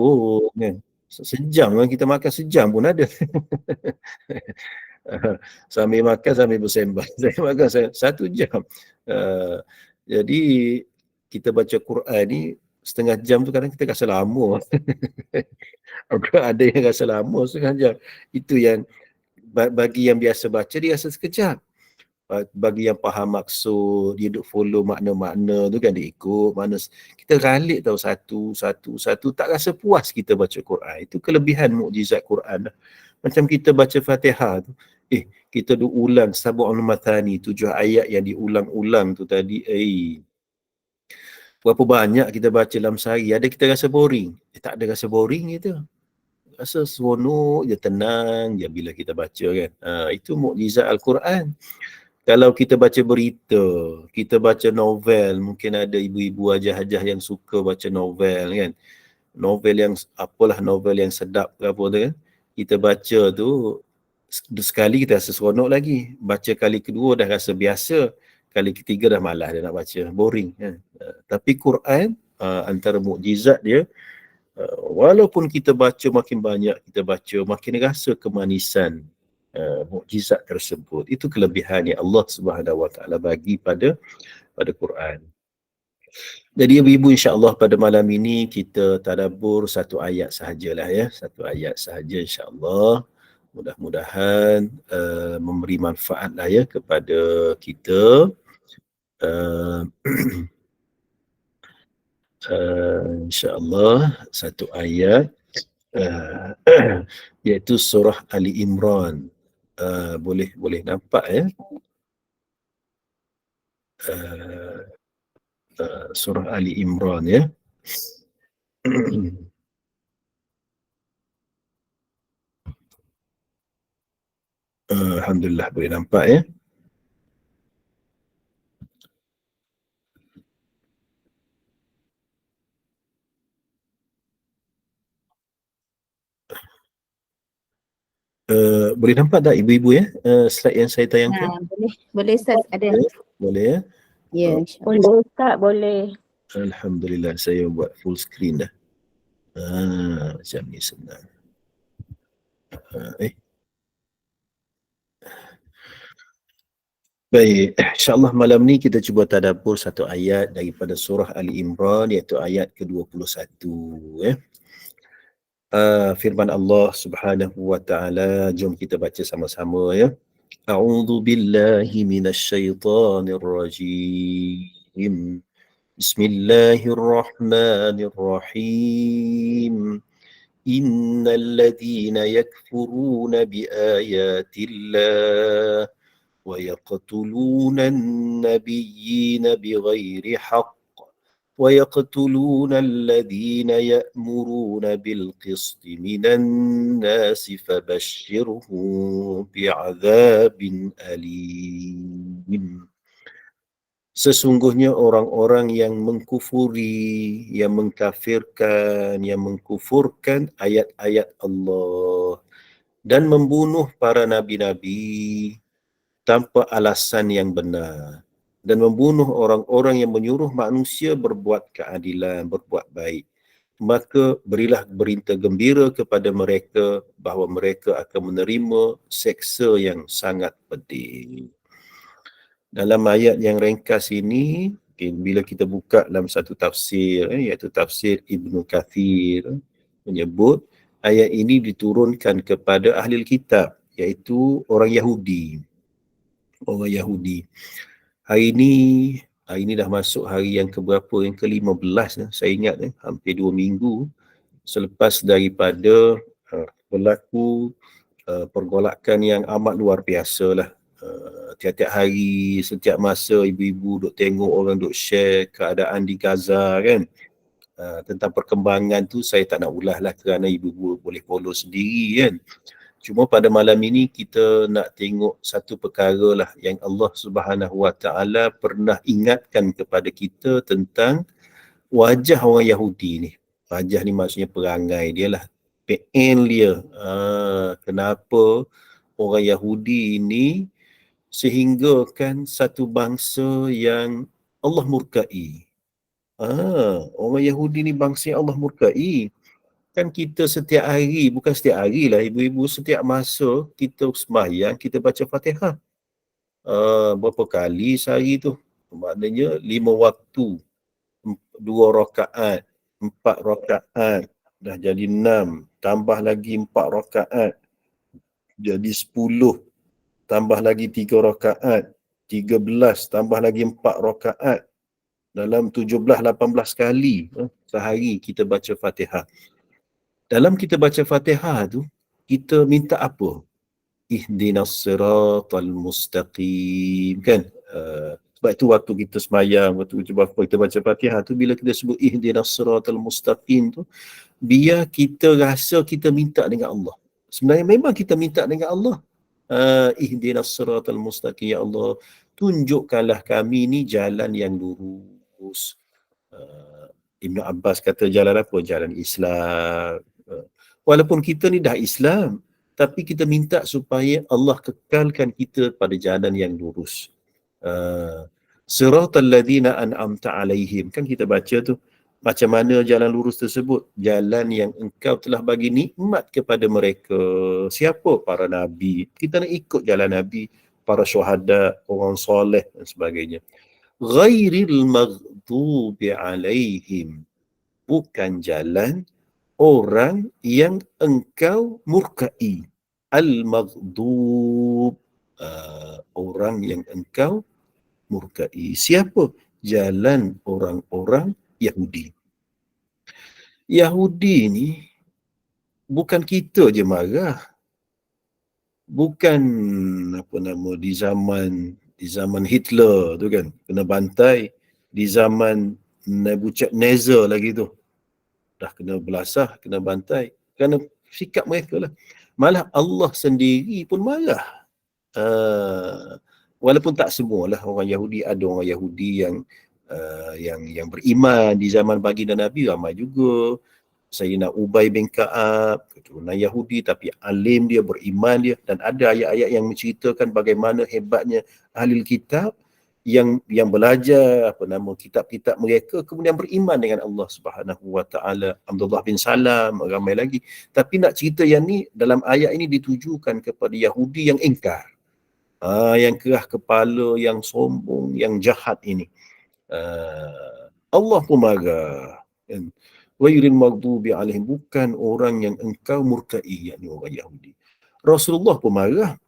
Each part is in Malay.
Oh, kan. Sejam kan kita makan sejam pun ada. Sambil makan sambil bersembang. Saya makan 1 jam. Uh, jadi kita baca Quran ni setengah jam tu kadang kita rasa lama. Ada yang rasa lama setengah jam. Itu yang bagi yang biasa baca dia rasa sekejap. Bagi yang faham maksud, dia duk follow makna-makna tu kan, dia ikut mana kita ralik tahu satu tak rasa puas kita baca Quran. Itu kelebihan mukjizat Quran. Macam kita baca Fatihah tu, kita duk ulang sab'ul mathani, 7 ayat yang diulang-ulang tu tadi, berapa banyak kita baca dalam sehari, ada kita rasa boring. Tak ada rasa boring kita. Rasa seronok je, tenang je bila kita baca kan. Itu mukjizat Al-Quran. Kalau kita baca berita, kita baca novel, mungkin ada ibu-ibu hajah-hajah yang suka baca novel kan. Novel yang novel yang sedap ke apa tu kan. Kita baca tu sekali kita rasa seronok lagi. Baca kali kedua dah rasa biasa. Kali ketiga dah malas dia nak baca, boring kan. Tapi Quran antara mukjizat dia, walaupun kita baca makin banyak, kita baca makin rasa kemanisan mukjizat tersebut. Itu kelebihan yang Allah Subhanahu Wa Taala bagi pada Quran. Jadi ibu-ibu, insya-Allah pada malam ini kita tadabbur 1 ayat sahajalah ya, 1 ayat sahaja insya-Allah. Mudah-mudahan memberi manfaat lah ya kepada kita. Insya-Allah 1 ayat iaitu surah Ali Imran. Boleh nampak ya. Surah Ali Imran ya. Alhamdulillah boleh nampak ya. Boleh nampak tak ibu-ibu ya slide yang saya tayangkan? Boleh Ustaz, ada. Boleh ya? Ya, boleh Ustaz, boleh. Alhamdulillah, saya buat full screen dah. Macam ni senang. Baik, insya-Allah malam ni kita cuba tadabbur 1 ayat daripada surah Ali Imran, iaitu ayat ke-21 ya. Firman Allah Subhanahu Wa Taala, jom kita baca sama-sama ya. A'udzu billahi minasyaitonir rajim. Bismillahirrahmanirrahim. Innal ladzina yakfuruna biayatillah wa yaqtuluna an-nabiyyina bighairi haqq ويقتلون الذين يأمرون بالقسط من الناس فبشرهم بعذاب أليم. Sesungguhnya orang-orang yang mengkufuri, yang mengkafirkan, yang mengkufurkan ayat-ayat Allah dan membunuh para nabi-nabi tanpa alasan yang benar, dan membunuh orang-orang yang menyuruh manusia berbuat keadilan, berbuat baik, maka berilah berita gembira kepada mereka bahawa mereka akan menerima seksa yang sangat pedih. Dalam ayat yang ringkas ini, bila kita buka dalam satu tafsir, iaitu tafsir Ibnu Kathir, menyebut ayat ini diturunkan kepada ahli kitab, iaitu orang Yahudi. Orang Yahudi. Hari ini dah masuk hari yang keberapa, yang ke-15 saya ingat hampir 2 minggu selepas daripada berlaku pergolakan yang amat luar biasa lah. Tiap-tiap hari, setiap masa ibu-ibu duk tengok orang duk share keadaan di Gaza kan. Tentang perkembangan tu saya tak nak ulas lah kerana ibu-ibu boleh follow sendiri kan. Cuma pada malam ini kita nak tengok satu perkara lah yang Allah Subhanahu Wa Taala pernah ingatkan kepada kita tentang wajah orang Yahudi ni. Wajah ni maksudnya perangai dia lah. PN dia. Kenapa orang Yahudi ini sehinggakan satu bangsa yang Allah murkai. Orang Yahudi ni bangsa yang Allah murkai. Kan kita setiap hari, bukan setiap hari lah ibu-ibu, setiap masa kita sembahyang, kita baca Fatihah. Berapa kali sehari tu? Maknanya 5 waktu, 2 rakaat, 4 rakaat, dah jadi 6, tambah lagi 4 rakaat, jadi 10, tambah lagi 3 rakaat, 13, tambah lagi 4 rakaat, dalam 17, 18 kali sehari kita baca Fatihah. Dalam kita baca Fatihah tu, kita minta apa? Ihdinas siratal mustaqim, kan? Sebab itu waktu kita semayang, waktu kita baca Fatihah tu, bila kita sebut ihdinas siratal mustaqim tu, biar kita rasa kita minta dengan Allah. Sebenarnya memang kita minta dengan Allah. Ihdinas siratal mustaqim, ya Allah, tunjukkanlah kami ni jalan yang lurus. Ibn Abbas kata jalan apa? Jalan Islam. Walaupun kita ni dah Islam, tapi kita minta supaya Allah kekalkan kita pada jalan yang lurus. Siratal ladzina an'amta alaihim. Kan kita baca tu, macam mana jalan lurus tersebut? Jalan yang engkau telah bagi nikmat kepada mereka. Siapa? Para Nabi. Kita nak ikut jalan Nabi, para syuhada, orang soleh dan sebagainya. Ghairil maghdubi alaihim. Bukan jalan orang yang engkau murkai. Al-maghdub. Orang yang engkau murkai. Siapa? Jalan orang-orang Yahudi. Yahudi ni bukan kita je marah. Bukan di zaman Hitler tu kan, kena bantai. Di zaman Nebuchadnezzar lagi tu, dah kena belasah, kena bantai. Kerana sikap mereka lah. Malah Allah sendiri pun marah. Walaupun tak semualah orang Yahudi, ada orang Yahudi yang beriman di zaman baginda Nabi, ramai juga. Sayyidina Ubay bin Ka'ab, keturunan Yahudi tapi alim dia, beriman dia, dan ada ayat-ayat yang menceritakan bagaimana hebatnya ahli kitab yang belajar kitab-kitab mereka, kemudian beriman dengan Allah Subhanahu wa taala. Abdullah bin Salam, ramai lagi. Tapi nak cerita yang ni, dalam ayat ini ditujukan kepada Yahudi yang ingkar. Yang kerah kepala, yang sombong, yang jahat ini. Allah pun marah. Ghairil maghdubi alaihim, bukan orang yang engkau murkai, yakni orang Yahudi. Rasulullah pun marah.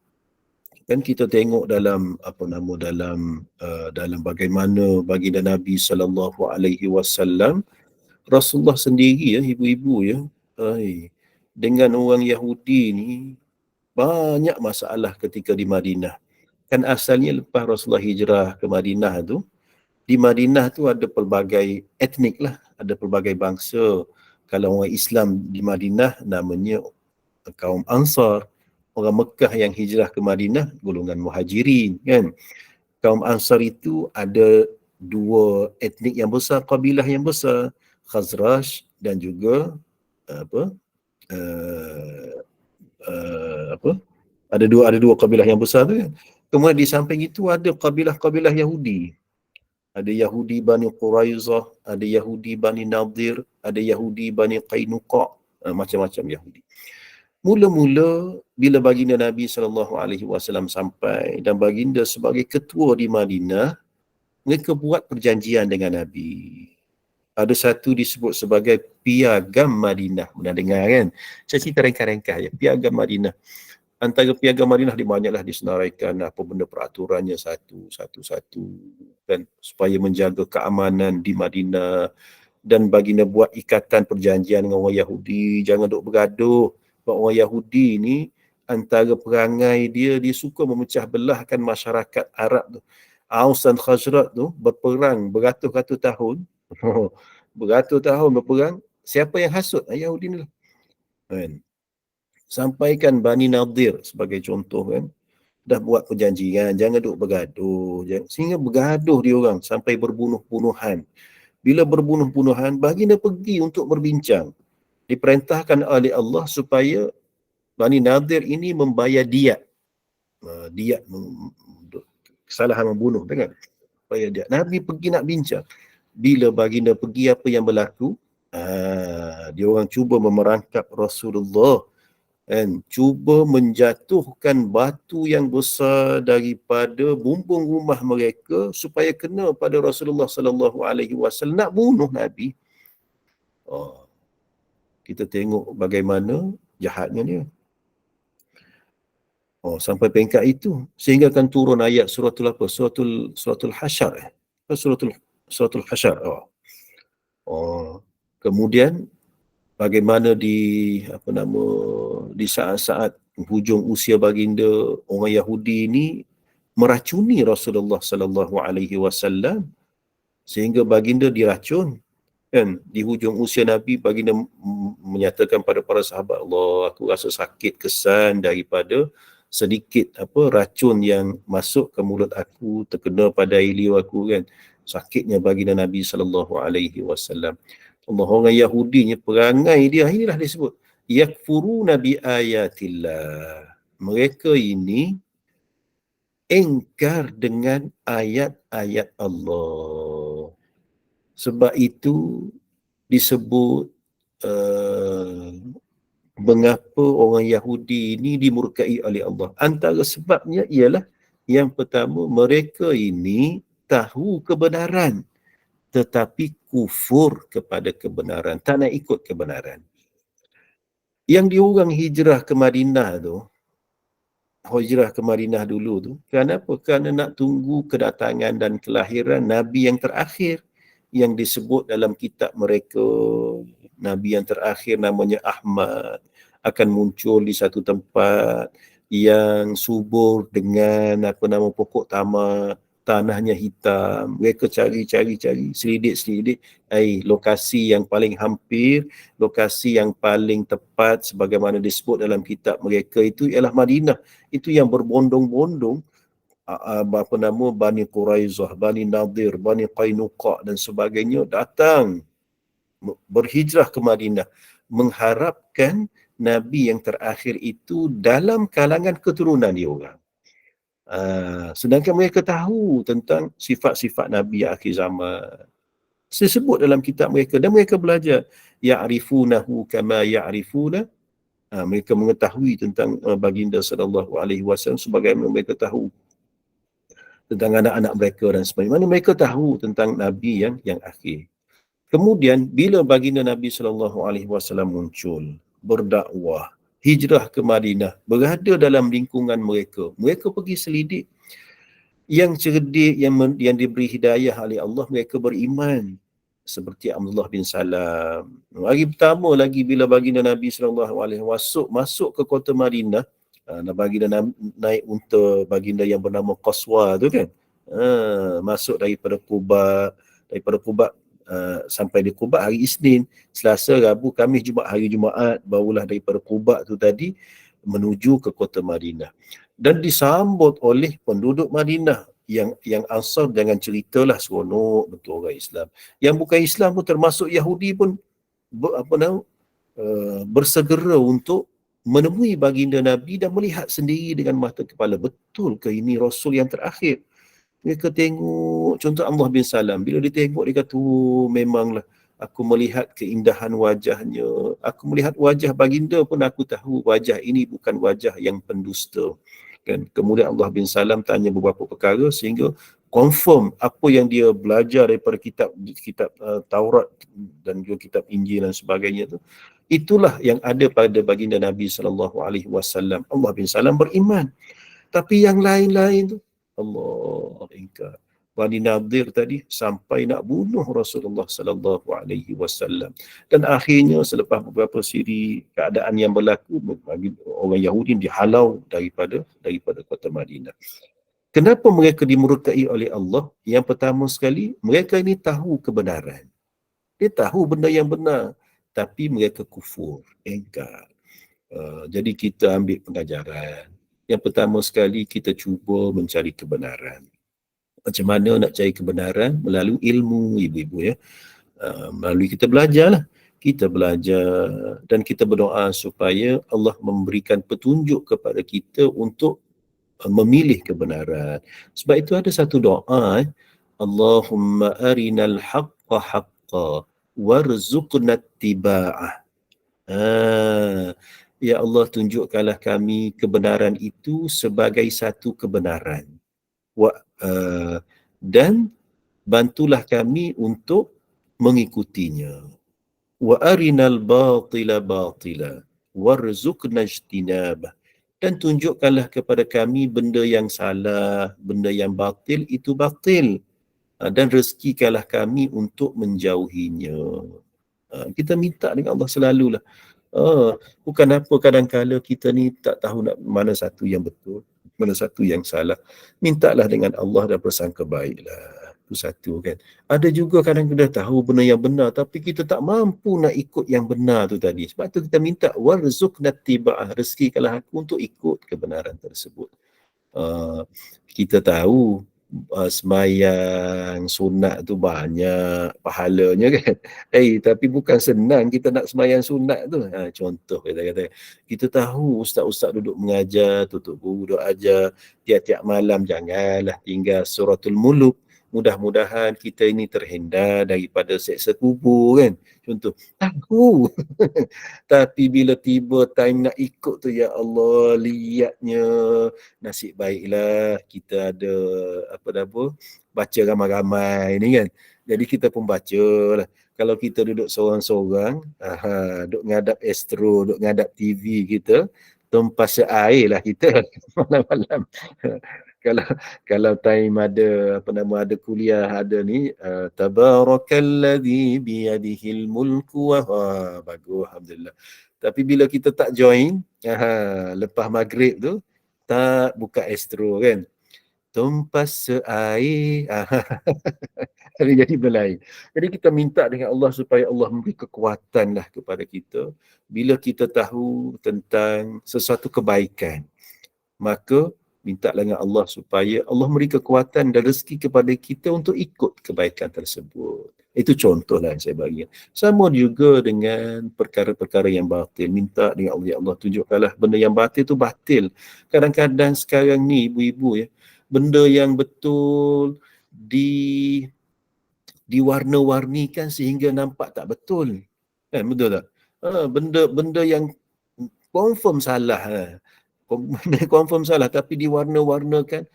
Kan kita tengok dalam dalam bagaimana baginda Nabi sallallahu alaihi wasallam, Rasulullah sendiri ibu-ibu dengan orang Yahudi ni banyak masalah ketika di Madinah. Kan asalnya lepas Rasulullah hijrah ke Madinah tu, di Madinah tu ada pelbagai etnik lah, ada pelbagai bangsa. Kalau orang Islam di Madinah namanya kaum Ansar. Orang Mekah yang hijrah ke Madinah golongan Muhajirin, kan. Kaum Ansar itu ada 2 etnik yang besar, kabilah yang besar, Khazraj dan juga ada dua kabilah yang besar tu, kan. Kemudian di samping itu ada kabilah-kabilah Yahudi. Ada Yahudi Bani Quraizah, ada Yahudi Bani Nadir, ada Yahudi Bani Qainuqa, macam-macam Yahudi. Mula-mula bila baginda Nabi SAW sampai dan baginda sebagai ketua di Madinah, mereka buat perjanjian dengan Nabi. Ada satu disebut sebagai Piagam Madinah. Pernah dengar kan? Saya cerita ringkas-ringkas ya. Piagam Madinah. Antara Piagam Madinah banyaklah disenaraikan apa benda peraturannya satu-satu, kan, supaya menjaga keamanan di Madinah. Dan baginda buat ikatan perjanjian dengan orang Yahudi, jangan duk bergaduh. Sebab orang Yahudi ni antara perangai dia suka memecah belahkan masyarakat Arab tu. Aus dan Khazraj tu berperang beratus-ratus tahun. Beratus tahun berperang. Siapa yang hasut? Yahudi ni lah. Kan? Sampaikan Bani Nadir sebagai contoh, kan. Dah buat perjanjian, jangan duk bergaduh. Sehingga bergaduh dia orang sampai berbunuh-bunuhan. Bila berbunuh-bunuhan, baginda pergi untuk berbincang. Diperintahkan oleh Allah supaya Bani Nadir ini membayar diat. Diat kesalahan membunuh, kan. Bayar diat. Nabi pergi nak bincang. Bila baginda pergi, apa yang berlaku? Dia orang cuba memerangkap Rasulullah dan cuba menjatuhkan batu yang besar daripada bumbung rumah mereka supaya kena pada Rasulullah sallallahu alaihi wasallam, nak bunuh Nabi. Kita tengok bagaimana jahatnya dia. Sampai peringkat itu sehingga akan turun ayat suratul apa? Suratul Hasyr. Suratul Hasyr. Kemudian bagaimana di saat-saat hujung usia baginda, orang Yahudi ini meracuni Rasulullah sallallahu alaihi wasallam sehingga baginda diracun. Kan di hujung usia Nabi, baginda menyatakan pada para sahabat, Allah, aku rasa sakit kesan daripada sedikit racun yang masuk ke mulut aku, terkena pada iliu aku, kan. Sakitnya baginda Nabi sallallahu alaihi wasallam. Allah, orang Yahudinya, perangai dia, inilah disebut yakfuruna bi ayatillah. Mereka ini engkar dengan ayat-ayat Allah. Sebab itu disebut mengapa orang Yahudi ini dimurkai oleh Allah. Antara sebabnya ialah yang pertama, mereka ini tahu kebenaran tetapi kufur kepada kebenaran, tak nak ikut kebenaran. Yang diorang hijrah ke Madinah dulu tu, kenapa? Kerana nak tunggu kedatangan dan kelahiran Nabi yang terakhir yang disebut dalam kitab mereka. Nabi yang terakhir namanya Ahmad akan muncul di satu tempat yang subur dengan pokok tamar, tanahnya hitam. Mereka cari, selidik, lokasi yang paling hampir, lokasi yang paling tepat sebagaimana disebut dalam kitab mereka itu ialah Madinah. Itu yang berbondong-bondong Bani Quraizah, Bani Nadir, Bani Qainuqa dan sebagainya datang berhijrah ke Madinah mengharapkan Nabi yang terakhir itu dalam kalangan keturunan dia orang. Sedangkan mereka tahu tentang sifat-sifat Nabi akhir zaman. Disebut dalam kitab mereka dan mereka belajar. Ya'rifunahu kama ya'rifuna. Mereka mengetahui tentang baginda sallallahu alaihi wasallam sebagaimana mereka tahu tentang anak-anak mereka dan sebagainya. Mana mereka tahu tentang Nabi yang akhir. Kemudian bila baginda Nabi sallallahu alaihi wasallam muncul, berdakwah, hijrah ke Madinah, berada dalam lingkungan mereka, mereka pergi selidik. Yang cerdik, yang diberi hidayah oleh Allah, mereka beriman. Seperti Abdullah bin Salam. Hari pertama lagi bila baginda Nabi sallallahu alaihi wasallam masuk ke kota Madinah, baginda naik unta baginda yang bernama Qaswa tu, kan. Masuk daripada Quba sampai di Quba hari Isnin, Selasa, Rabu, Khamis, Jumaat, hari Jumaat barulah daripada Quba tu tadi menuju ke kota Madinah. Dan disambut oleh penduduk Madinah yang Ansar, jangan ceritalah, seronok betul orang Islam. Yang bukan Islam pun termasuk Yahudi pun bersegera untuk menemui baginda Nabi dan melihat sendiri dengan mata kepala, betul ke ini Rasul yang terakhir? Mereka tengok, contoh Allah bin Salam, bila dia tengok dia kata, memanglah aku melihat keindahan wajahnya, aku melihat wajah baginda pun aku tahu wajah ini bukan wajah yang pendusta, kan. Kemudian Allah bin Salam tanya beberapa perkara sehingga confirm apa yang dia belajar daripada kitab Taurat dan juga kitab Injil dan sebagainya tu, itulah yang ada pada baginda Nabi sallallahu alaihi wasallam. Allah bin Salam beriman. Tapi yang lain-lain tu, Allah ingkar. Bani Nadir tadi sampai nak bunuh Rasulullah sallallahu alaihi wasallam. Dan akhirnya selepas beberapa siri keadaan yang berlaku, orang Yahudi dihalau daripada kota Madinah. Kenapa mereka dimurkai oleh Allah? Yang pertama sekali, mereka ini tahu kebenaran. Dia tahu benda yang benar, tapi mereka kufur, ingkar. Jadi kita ambil pengajaran. Yang pertama sekali, kita cuba mencari kebenaran. Macam mana nak cari kebenaran? Melalui ilmu, ibu-ibu, ya. Melalui kita belajarlah. Kita belajar dan kita berdoa supaya Allah memberikan petunjuk kepada kita untuk memilih kebenaran. Sebab itu ada satu doa, Allahumma arinal haqqa haqqa warzuqna ittiba'ah. Ya Allah, tunjukkanlah kami kebenaran itu sebagai satu kebenaran. Dan bantulah kami untuk mengikutinya. Wa arinal batila batila warzuqna ijtinabah. Dan tunjukkanlah kepada kami benda yang salah, benda yang batil itu batil. Dan rezekikanlah kami untuk menjauhinya. Kita minta dengan Allah selalulah. Bukan apa kadang-kala kita ni tak tahu nak mana satu yang betul, mana satu yang salah. Mintalah dengan Allah dan bersangka baiklah. Itu satu kan. Ada juga kadang kita tahu benda yang benar tapi kita tak mampu nak ikut yang benar tu tadi. Sebab tu kita minta warzuqna tiba'ah, rezekikanlah aku untuk ikut kebenaran tersebut. Kita tahu semayang sunat tu banyak pahalanya kan. Tapi bukan senang kita nak semayang sunat tu. Contoh kita kata, kita tahu ustaz-ustaz duduk mengajar, tutup guru duduk ajar, tiap-tiap malam janganlah tinggal suratul muluk. Mudah-mudahan kita ini terhindar daripada seksa kubur kan. Contoh, tahu. Tapi bila tiba time nak ikut tu, ya Allah, lihatnya nasib baiklah kita ada baca ramai-ramai ni kan. Jadi kita pun baca lah. Kalau kita duduk seorang-seorang, duduk ngadap astro, duduk ngadap TV kita, tumpas air lah kita malam-malam. Kalau time ada ada kuliah ada ni, tabarakalladzi biyadihil mulku wa bagus, alhamdulillah. Tapi bila kita tak join, lepas maghrib tu tak buka astro kan, tumpas air, jadi berlain. Jadi kita minta dengan Allah supaya Allah memberi kekuatan lah kepada kita. Bila kita tahu tentang sesuatu kebaikan, maka minta dengan Allah supaya Allah memberi kekuatan dan rezeki kepada kita untuk ikut kebaikan tersebut. Itu contohlah yang saya bagi. Sama juga dengan perkara-perkara yang batil. Minta dengan Allah, ya Allah, tunjukkanlah benda yang batil itu batil. Kadang-kadang sekarang ni ibu-ibu ya, benda yang betul diwarna-warnikan sehingga nampak tak betul. Kan, betul tak? Benda yang confirm salah. Confirm salah tapi diwarna-warnakan,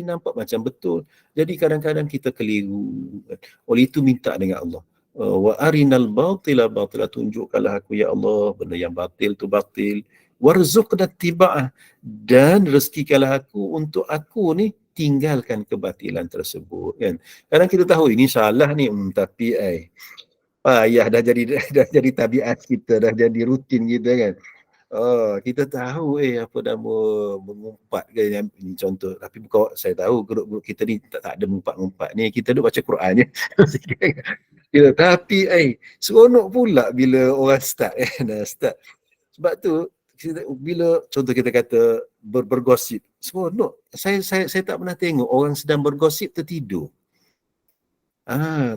nampak macam betul. Jadi kadang-kadang kita keliru. Oleh itu minta dengan Allah, wa arinal batila batila, tunjukkanlah aku ya Allah benda yang batil tu batil, warzuqna tiba'ah, dan rezekikanlah aku untuk aku ni tinggalkan kebatilan tersebut kan. Kadang kita tahu ini salah ni, tapi payah dah jadi tabiat kita, dah jadi rutin kita kan. Kita tahu apa nama mengumpat ke yang ini contoh, tapi bukan saya tahu grup-grup kita ni tak ada mengumpat-ngumpat ni, kita duk baca Quran je. Tapi seronok pula bila orang start start. Sebab tu bila contoh kita kata bergosip, seronok. Saya tak pernah tengok orang sedang bergosip tertidur.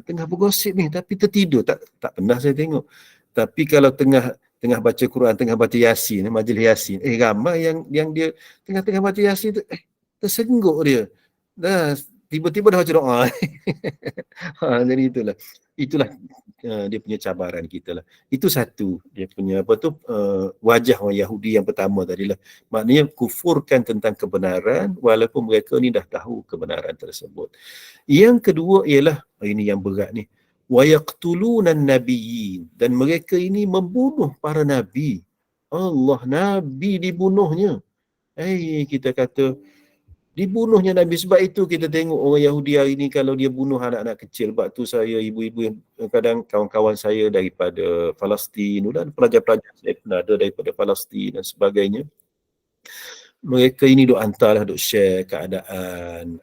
Tengah bergosip ni tapi tertidur, tak pernah saya tengok. Tapi kalau tengah baca Quran, tengah baca Yasin, majlis Yasin, ramai yang dia tengah baca Yasin tu tersengguk dia. Dah tiba-tiba dah baca doa. Jadi itulah dia punya cabaran kita lah. Itu satu dia punya wajah orang Yahudi yang pertama tadilah. Maknanya kufurkan tentang kebenaran walaupun mereka ni dah tahu kebenaran tersebut. Yang kedua ialah, ini yang berat ni, wa yaqtulunan nabiyyin, dan mereka ini membunuh para nabi. Allah, nabi dibunuhnya. Kita kata dibunuhnya nabi. Sebab itu kita tengok orang Yahudi hari ni kalau dia bunuh anak-anak kecil. Sebab tu saya, ibu-ibu yang kadang kawan-kawan saya daripada Palestin dan pelajar-pelajar saya pun ada daripada Palestin dan sebagainya, mereka ini duk hantarlah, duk share keadaan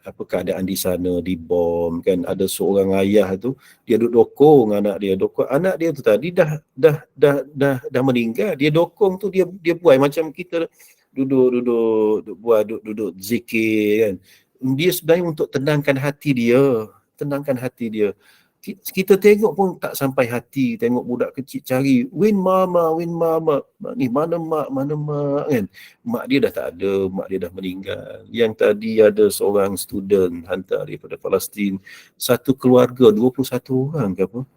di sana, di bom kan. Ada seorang ayah tu, dia duk dokong anak dia tu tadi dah meninggal, dia dokong tu, dia buat macam kita duduk zikir kan. Dia sebenarnya untuk tenangkan hati dia. Kita tengok pun tak sampai hati, tengok budak kecil cari win mama ni, mana mak kan. Mak dia dah tak ada, mak dia dah meninggal. Yang tadi ada seorang student hantar daripada Palestin, satu keluarga 21 orang ke apa,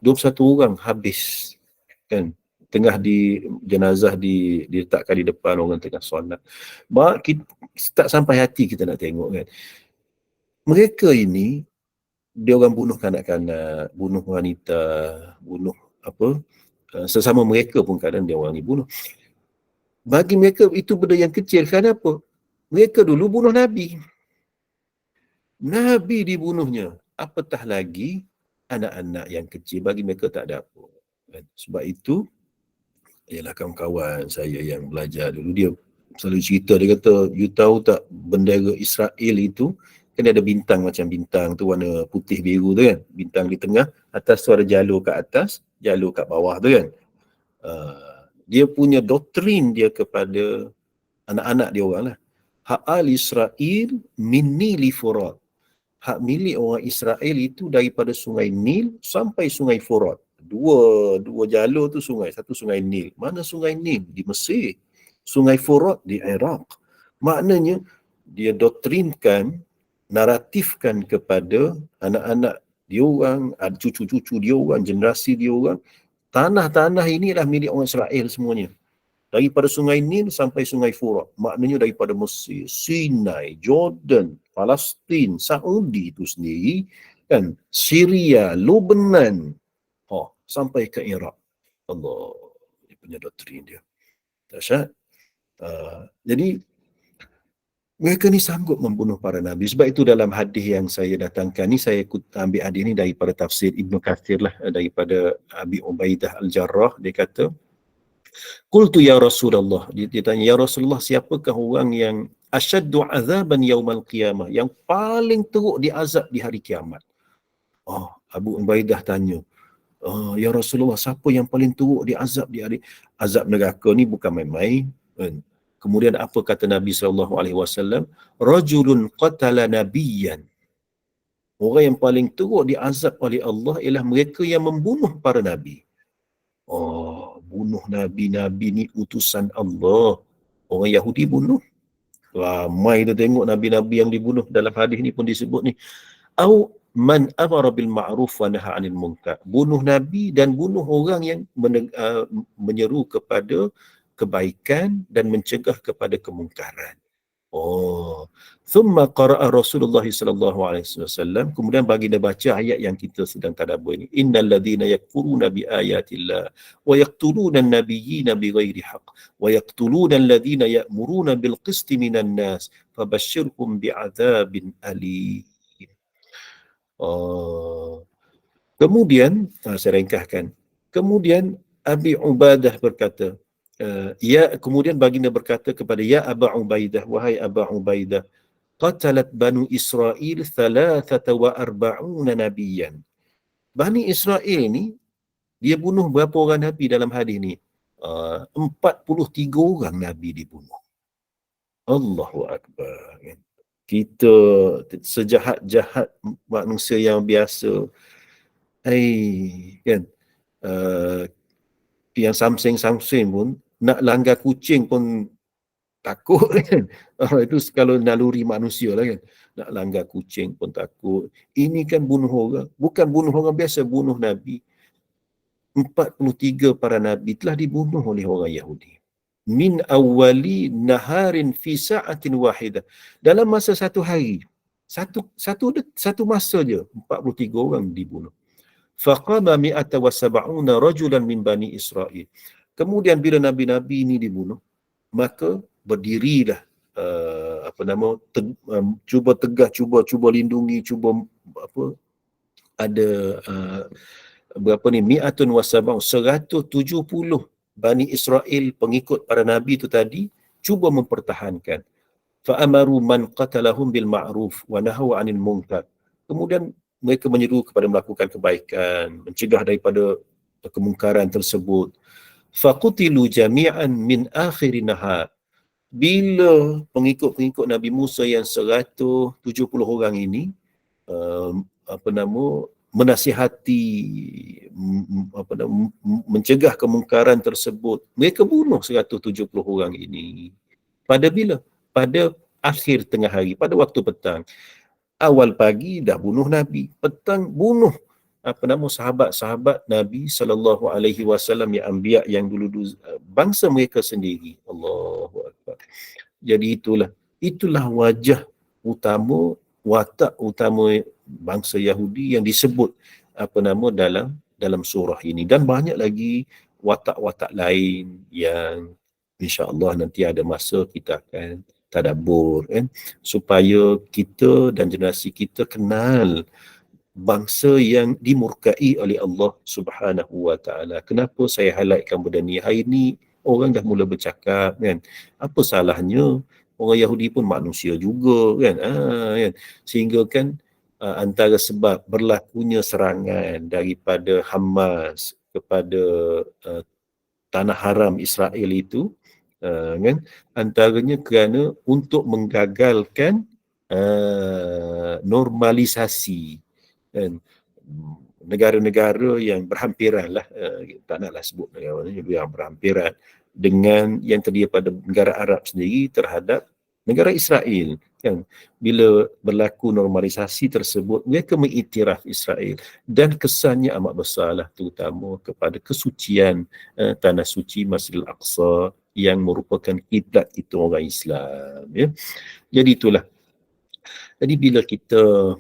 21 orang habis kan. tengah di jenazah diletakkan di depan orang tengah solat. Kita tak sampai hati kita nak tengok kan. Mereka ini dia orang bunuh kanak-kanak, bunuh wanita, bunuh sesama mereka pun kadang dia orang ni bunuh. Bagi mereka itu benda yang kecil. Kenapa? Mereka dulu bunuh Nabi. Nabi dibunuhnya. Apatah lagi anak-anak yang kecil, bagi mereka tak ada apa. Sebab itu, ialah kawan-kawan saya yang belajar dulu, dia selalu cerita, dia kata, you tahu tak bendera Israel itu, kan ada bintang macam bintang tu warna putih biru tu kan, bintang di tengah, atas tu ada jalur kat atas, jalur kat bawah tu kan. Dia punya doktrin dia kepada anak-anak dia orang lah. Hak al-Israel minni li Furat. Hak milik orang Israel itu daripada sungai Nil sampai sungai Furat. Dua jalur tu sungai. Satu sungai Nil. Mana sungai Nil? Di Mesir. Sungai Furat di Iraq. Maknanya dia doktrinkan, naratifkan kepada anak-anak dia orang, cucu-cucu dia orang, generasi dia orang, tanah-tanah inilah milik orang Israel semuanya. Daripada sungai Nil sampai sungai Furat. Maknanya daripada Mesir, Sinai, Jordan, Palestin, Saudi itu sendiri, kan, Syria, Lebanon, sampai ke Iraq. Allah, dia punya doktrin dia. Dahsyat. Jadi, mereka ni sanggup membunuh para Nabi. Sebab itu dalam hadis yang saya datangkan ni, saya ambil hadis ni daripada tafsir Ibn Kathir lah, daripada Abi Ubaidah Al-Jarrah. Dia kata, Qultu ya Rasulullah, dia tanya, ya Rasulullah, siapakah orang yang asyaddu azaban yaumal qiyamah, yang paling teruk diazab di hari kiamat? Abu Ubaidah tanya, ya Rasulullah, siapa yang paling teruk diazab di hari azab neraka ni? Bukan main-main. Kemudian apa kata Nabi SAW? Rajulun qatala nabiyyan. Orang yang paling teruk diazab oleh Allah ialah mereka yang membunuh para nabi. Bunuh nabi-nabi ni utusan Allah. Orang Yahudi bunuh. Ramai dia tengok nabi-nabi yang dibunuh. Dalam hadis ni pun disebut ni. Au man amara bil ma'ruf wa naha 'anil munkar. Bunuh nabi dan bunuh orang yang menyeru kepada kebaikan dan mencegah kepada kemungkaran. Thumma qara'a Rasulullah sallallahu alaihi wasallam, kemudian baginda baca ayat yang kita sedang tadabbur ini. Innal ladzina yakfuruna bi ayatillah wa yaqtuluna an-nabiyyina bighairi haqq wa yaqtuluna alladhina ya'muruna bil qisti minan nas fabashshirhum bi'adzabin alim. Kemudian saya ringkaskan. Kemudian Abi Ubadah berkata, kemudian baginda berkata kepada ya Aba Ubaidah, wahai Aba Ubaidah, qatalat Banu Israel 43 nabiyyan. Bani Israel ni, dia bunuh berapa orang nabi dalam hadis ni? 43 orang nabi dibunuh. Allahu Akbar. Kita sejahat-jahat manusia yang biasa, kan, yang samseng-samseng pun, nak langgar kucing pun takut kan. Itu kalau naluri manusia lah kan. Nak langgar kucing pun takut. Ini kan bunuh orang. Bukan bunuh orang biasa, bunuh Nabi. 43 para Nabi telah dibunuh oleh orang Yahudi. Min awwali naharin fi sa'atin wahidah. Dalam masa satu hari. Satu masa je, 43 orang dibunuh. Faqama 170 rajulan min Bani Israel. Kemudian bila nabi-nabi ini dibunuh, maka berdirilah cuba tegah, cuba lindungi, cuba ada berapa ni, 170 Bani Israel, pengikut para nabi itu tadi, cuba mempertahankan. Fa'amaru man qatalahum bil ma'ruf wa nahaw 'anil munkar. Kemudian mereka menyeru kepada melakukan kebaikan, mencegah daripada kemungkaran tersebut. Faqutilu jami'an min akhir nahar. Bila pengikut-pengikut Nabi Musa yang 170 orang ini menasihati, mencegah kemungkaran tersebut, mereka bunuh 170 orang ini. Pada bila? Pada akhir tengah hari, pada waktu petang. Awal pagi dah bunuh Nabi, petang bunuh sahabat-sahabat Nabi sallallahu alaihi wasallam, yang anbiya yang dulu bangsa mereka sendiri. Allahu akbar. Jadi itulah wajah utama, watak utama bangsa Yahudi yang disebut dalam surah ini, dan banyak lagi watak-watak lain yang insya-Allah nanti ada masa kita akan tadabbur, kan, supaya kita dan generasi kita kenal bangsa yang dimurkai oleh Allah Subhanahu wa taala. Kenapa saya highlightkan benda ni? Hari ni orang dah mula bercakap, kan, apa salahnya orang Yahudi pun manusia juga, kan, kan? Sehingga kan antara sebab berlakunya serangan daripada Hamas kepada tanah haram Israel itu, kan, antaranya kerana untuk menggagalkan normalisasi, kan, negara-negara yang berhampiran lah, tak naklah sebut negara yang berhampiran dengan yang terdapat pada negara Arab sendiri terhadap negara Israel, kan. Bila berlaku normalisasi tersebut, mereka mengiktiraf Israel, dan kesannya amat besarlah, terutama kepada kesucian tanah suci Masjidil Aqsa yang merupakan kiblat kita orang Islam, ya. Jadi itulah. Jadi bila kita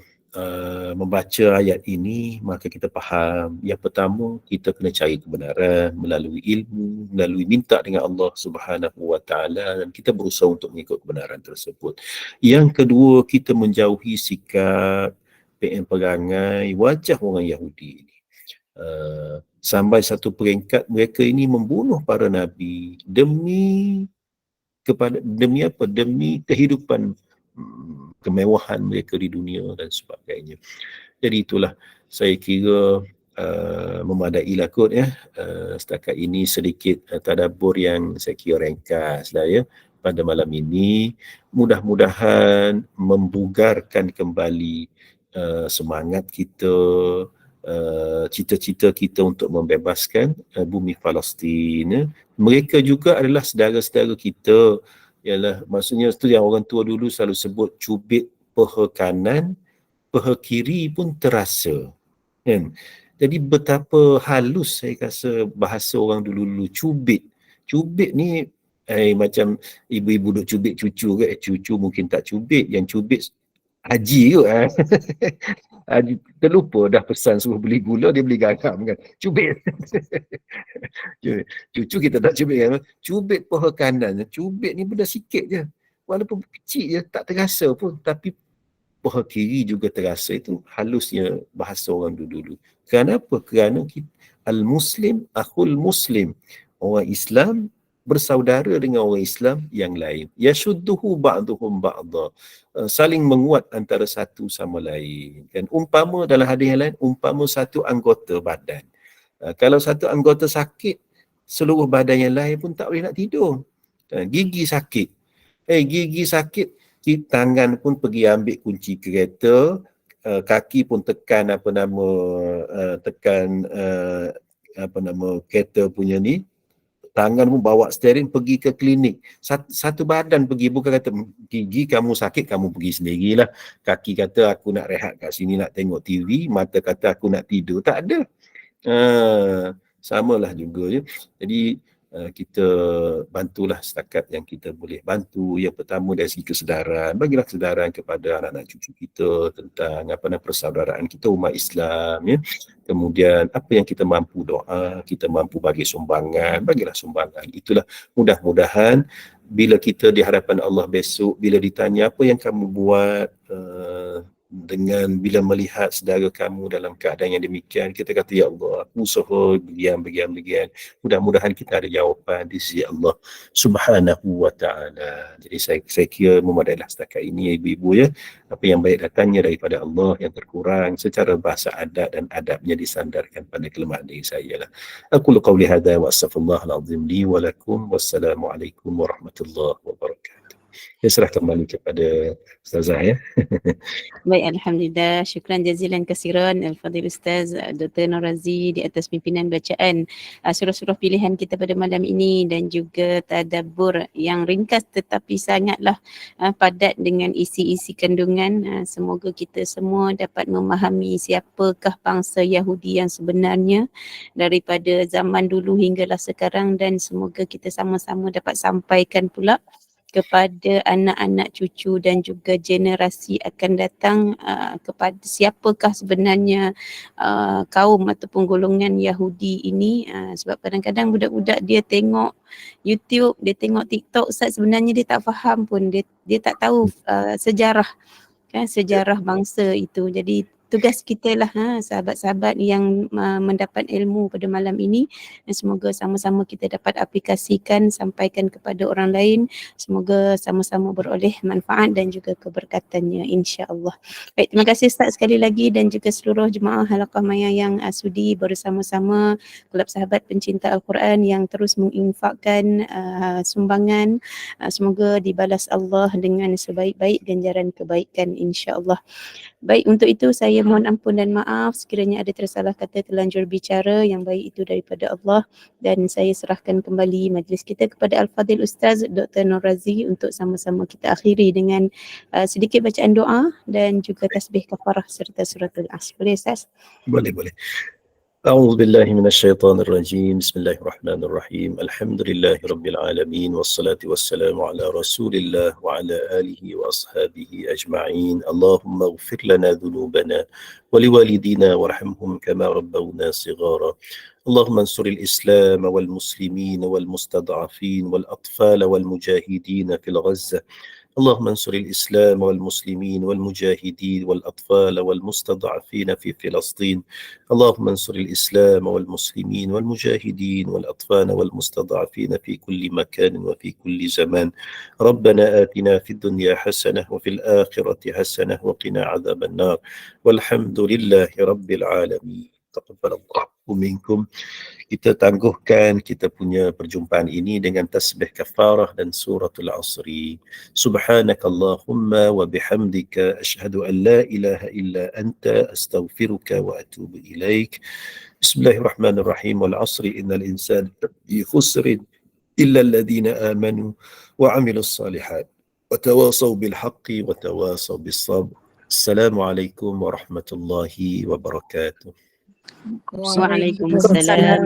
membaca ayat ini, maka kita faham, yang pertama, kita kena cari kebenaran melalui ilmu, melalui minta dengan Allah Subhanahu wa taala, dan kita berusaha untuk mengikut kebenaran tersebut. Yang kedua, kita menjauhi sikap perangai wajah orang Yahudi ini. Sampai satu peringkat mereka ini membunuh para nabi demi apa? Demi kehidupan kemewahan mereka di dunia dan sebagainya. Jadi itulah, saya kira memadailah kot, ya. Setakat ini sedikit tadabbur yang saya kira ringkas lah, ya, pada malam ini. Mudah-mudahan membugarkan kembali semangat kita, cita-cita kita untuk membebaskan bumi Palestin, ya. Mereka juga adalah saudara-saudara kita. Yalah, maksudnya itu yang orang tua dulu selalu sebut, cubit peha kanan, peha kiri pun terasa, kan. Jadi betapa halus, saya rasa, bahasa orang dulu-dulu, cubit. Cubit ni macam ibu-ibu duk cubit cucu ke, cucu mungkin tak cubit, yang cubit haji ke. Haji terlupa dah pesan suruh beli gula, dia beli garam, kan, cubit. Cucu kita tak cubit, kan. Cubit paha kanan, cubit ni benda sikit je, walaupun kecil je, tak terasa pun, tapi paha kiri juga terasa. Itu halusnya bahasa orang dulu-dulu. Kenapa? Kerana al-muslim akhul muslim, orang Islam bersaudara dengan orang Islam yang lain. Yashudduhu ba'duhum ba'da, saling menguat antara satu sama lain, kan. Umpama dalam hadis yang lain, umpama satu anggota badan, kalau satu anggota sakit, seluruh badan yang lain pun tak boleh nak tidur. Gigi sakit, gigi sakit, tangan pun pergi ambil kunci kereta, kaki pun tekan kereta punya ni, tangan pun bawa steering pergi ke klinik. Satu badan pergi, bukan kata gigi kamu sakit kamu pergi sendirilah, kaki kata aku nak rehat kat sini nak tengok TV, mata kata aku nak tidur. Tak ada. Samalah juga, je. Jadi kita bantulah setakat yang kita boleh bantu. Yang pertama dari segi kesedaran, bagilah kesedaran kepada anak-anak cucu kita tentang persaudaraan kita umat Islam, ya. Kemudian apa yang kita mampu doa, kita mampu bagi sumbangan, bagilah sumbangan. Itulah, mudah-mudahan bila kita di hadapan Allah besok, bila ditanya apa yang kamu buat, dengan bila melihat saudara kamu dalam keadaan yang demikian, kita kata, ya Allah, aku usaha begini. Mudah-mudahan kita ada jawapan di sisi Allah Subhanahu wa ta'ala. Jadi saya kira memadailah setakat ini, ibu-ibu, ya. Apa yang baik datangnya daripada Allah, yang terkurang secara bahasa adat dan adabnya disandarkan pada kelemahan diri saya lah. Aqulu qawli hadha wa astaghfirullahal azim li wa lakum. Wassalamualaikum warahmatullahi wabarakatuh. Saya serah kembali kepada Ustazah ya. Baik, Alhamdulillah. Syukran jazilan kasiran Al-Fadhil Ustaz Dr. Nur Razi di atas pimpinan bacaan surah-surah pilihan kita pada malam ini dan juga tadabbur yang ringkas tetapi sangatlah padat dengan isi-isi kandungan. Semoga kita semua dapat memahami siapakah bangsa Yahudi yang sebenarnya daripada zaman dulu hinggalah sekarang, dan semoga kita sama-sama dapat sampaikan pula kepada anak-anak cucu dan juga generasi akan datang kepada siapakah sebenarnya kaum ataupun golongan Yahudi ini, sebab kadang-kadang budak-budak dia tengok YouTube, dia tengok TikTok, Ustaz, sebenarnya dia tak faham pun, dia tak tahu sejarah kan, sejarah bangsa itu. Jadi tugas kita lah sahabat-sahabat yang mendapat ilmu pada malam ini, dan semoga sama-sama kita dapat aplikasikan, sampaikan kepada orang lain, semoga sama-sama beroleh manfaat dan juga keberkatannya, insya-Allah. Baik, terima kasih Ustaz sekali lagi dan juga seluruh jemaah Halaqah Maya yang sudi bersama-sama Kelab Sahabat Pencinta Al-Quran yang terus menginfakkan sumbangan. Semoga dibalas Allah dengan sebaik-baik ganjaran kebaikan, insya-Allah. Baik, untuk itu saya mohon ampun dan maaf sekiranya ada tersalah kata, terlanjur bicara. Yang baik itu daripada Allah, dan saya serahkan kembali majlis kita kepada Al-Fadhil Ustaz Dr. Nur Razi untuk sama-sama kita akhiri dengan sedikit bacaan doa dan juga tasbih kafarah serta suratul As. Boleh Ustaz? Boleh. أعوذ بالله من الشيطان الرجيم بسم الله الرحمن الرحيم الحمد لله رب العالمين والصلاة والسلام على رسول الله وعلى آله وأصحابه أجمعين اللهم اغفر لنا ذنوبنا ولوالدينا وارحمهم كما ربونا صغارا اللهم انصر الإسلام والمسلمين والمستضعفين والأطفال والمجاهدين في الغزة اللهم انصر الإسلام والمسلمين والمجاهدين والأطفال والمستضعفين في فلسطين اللهم انصر الإسلام والمسلمين والمجاهدين والأطفال والمستضعفين في كل مكان وفي كل زمان ربنا آتنا في الدنيا حسنة وفي الآخرة حسنة وقنا عذاب النار والحمد لله رب العالمين taqabbal Allahu minkum. Kita tangguhkan kita punya perjumpaan ini dengan tasbih kafarah dan suratul Asri. Subhanakallahumma wa bihamdika asyhadu an la ilaha illa anta astaghfiruka wa atubu ilaik. Bismillahirrahmanirrahim. Wal 'asri innal insana lafi khusrin illa alladhina amanu wa 'amilus salihat wa tawasaw bil haqqi wa tawasaw bis sabr. Assalamualaikum warahmatullahi wabarakatuh. Waalaikumsalam.